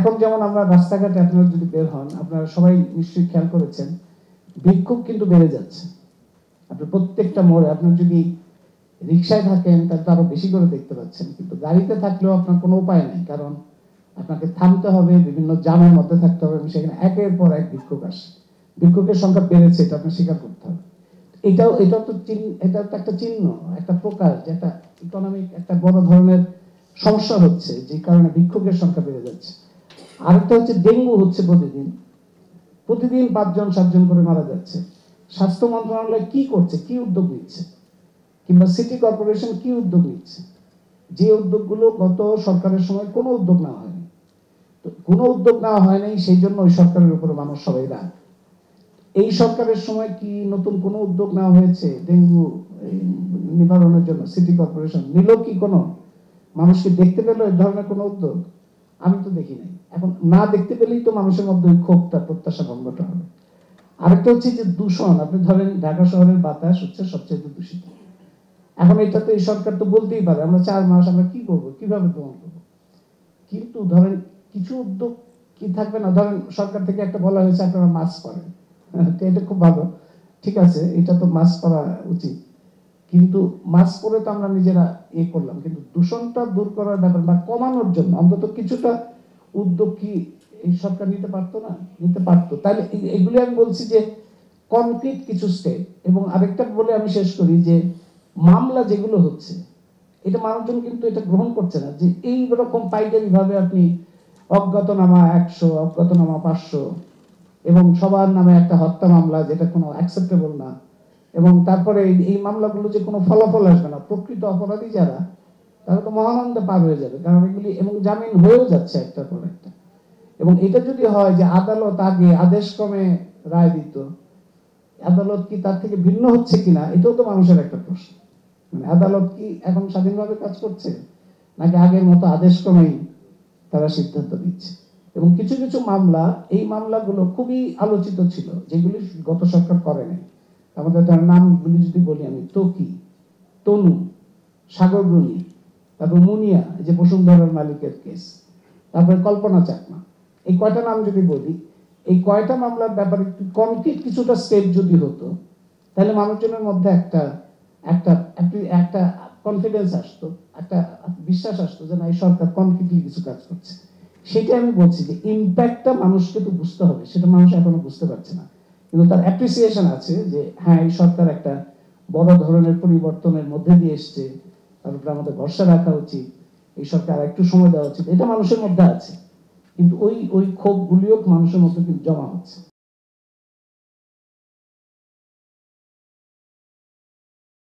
এখন যেমন আমরা রাস্তাঘাটে আপনারা যদি বের হন, আপনারা সবাই নিশ্চয়ই খেয়াল করেছেন, বিক্ষোভ কিন্তু বেড়ে যাচ্ছে। আপনি প্রত্যেকটা মোড়ে, আপনার যদি রিক্সায় থাকেন তাহলে তো আরো বেশি করে দেখতে পাচ্ছেন, কিন্তু গাড়িতে থাকলেও আপনার কোনো উপায় নেই, কারণ আপনাকে থামতে হবে, বিভিন্ন জামের মধ্যে থাকতে হবে, সেখানে একের পর এক বিক্ষোভ আসে। বিক্ষোভের সংখ্যা বেড়েছে, এটা আপনার স্বীকার করতে হবে। এটাও তো এটা তো একটা চিহ্ন, একটা প্রকার, যে একটা ইকোনমিক একটা বড় ধরনের সমস্যা হচ্ছে, যে কারণে বিক্ষোভের সংখ্যা বেড়ে যাচ্ছে। আরেকটা হচ্ছে ডেঙ্গু হচ্ছে প্রতিদিন প্রতিদিন 5-7 জন করে মারা যাচ্ছে। স্বাস্থ্য মন্ত্রণালয় কি করছে, কি উদ্যোগ নিচ্ছে, কিংবা সিটি কর্পোরেশন কি উদ্যোগ নিচ্ছে? যে উদ্যোগগুলো গত সরকারের সময় কোনো উদ্যোগ নেওয়া হয়নি। তো কোনো উদ্যোগ নেওয়া হয়নি, সেই জন্য ওই সরকারের উপরে মানুষ সবাই রাগ। এই সরকারের সময় কি নতুন কোনো উদ্যোগ নেওয়া হয়েছে ডেঙ্গু নিবারণের জন্য? সিটি কর্পোরেশন নিল কি? কোনো মানুষকে দেখতে পেল এই ধরনের কোনো উদ্যোগ? আমি তো দেখি নাই। এখন না দেখতে পেলেই তো মানুষের মধ্যে ওই ক্ষোভটা, প্রত্যাশা ভঙ্গটা হবে। আরেকটা হচ্ছে যে দূষণ। আপনি ধরেন ঢাকা শহরের বাতাস হচ্ছে সবচেয়ে দূষিত। এখন এটা তো এই সরকার তো বলতেই পারে আমরা 4 মাস আমরা কি করবো, কিভাবে দমন করবো, কিন্তু ধরেন কিছু উদ্যোগ কি থাকবে না? ধরেন সরকার থেকে একটা বলা হয়েছে আপনারা মাস্ক পরেন, তো এটা খুব ভালো, ঠিক আছে, এটা তো মাস্ক পরা উচিত, কিন্তু মাস্ক পরে তো আমরা নিজেরা করলাম, কিন্তু দূষণটা দূর করার ব্যাপার বা কমানোর জন্য অন্তত কিছুটা উদ্যোগ কি এই সরকার নিতে পারতো না? নিতে পারতো। তাহলে এগুলি আমি বলছি যে কনক্রিট কিছু স্টেপ। এবং আরেকটা বলে আমি শেষ করি, যে মামলা যেগুলো হচ্ছে, এটা মানুষজন কিন্তু এটা গ্রহণ করছে না, যে এই রকম পাইকারি ভাবে আপনি অজ্ঞাতনামা 100, অজ্ঞাতনামা 500, এবং সবার নামে একটা হত্যা মামলা, যেটা কোনো অ্যাকসেপ্টেবল না, এবং তারপরে এই মামলাগুলো যে কোনো ফলাফল আসবে না, প্রকৃত অপরাধী যারা, তারা তো মহানন্দে পার হয়ে যাবে, কারণ এগুলি এবং জামিন হয়েও যাচ্ছে একটার পর একটা। এবং এটা যদি হয় যে আদালত আগে আদেশ ক্রমে রায় দিত, আদালত কি তার থেকে ভিন্ন হচ্ছে কিনা, এটাও তো মানুষের একটা প্রশ্ন। মানে আদালত কি এখন স্বাধীনভাবে কাজ করছে, নাকি আগের মতো আদেশ ক্রমেই তারা সিদ্ধান্ত দিচ্ছে? এবং কিছু কিছু মামলা, এই মামলাগুলো খুবই আলোচিত ছিল, যেগুলি গত সরকার করে নাই। আমাদের তার নামগুলি যদি বলি আমি, তকি, তনু, সাগররুনি, তারপর মুনিয়া, যে বসুন্ধরার মালিকের কেস, তারপরে কল্পনা চাকমা, এই কয়টা নাম যদি বলি, এই কয়টা মামলার ব্যাপারে কনক্রিট কিছুটা স্টেপ যদি হতো, তাহলে মানুষজনের মধ্যে একটা একটা একটা কনফিডেন্স আসতো, একটা বিশ্বাস আসতো যে না, এই সরকার কনক্রিটলি কিছু কাজ করছে। সেটা আমি বলছি যে ইম্প্যাক্টটা মানুষকে তো বুঝতে হবে, সেটা মানুষ এখনো বুঝতে পারছে না, কিন্তু তার অ্যাপ্রিসিয়েশন আছে যে হ্যাঁ, এই সরকার একটা বড় ধরনের পরিবর্তনের মধ্যে দিয়ে এসছে, তার উপরে আমাদের ভরসা রাখা উচিত, এই সরকার একটু সময় দেওয়া উচিত, এটা মানুষের মধ্যে আছে। কিন্তু ওই ক্ষোভগুলিও মানুষের মধ্যে কিন্তু জমা হচ্ছে।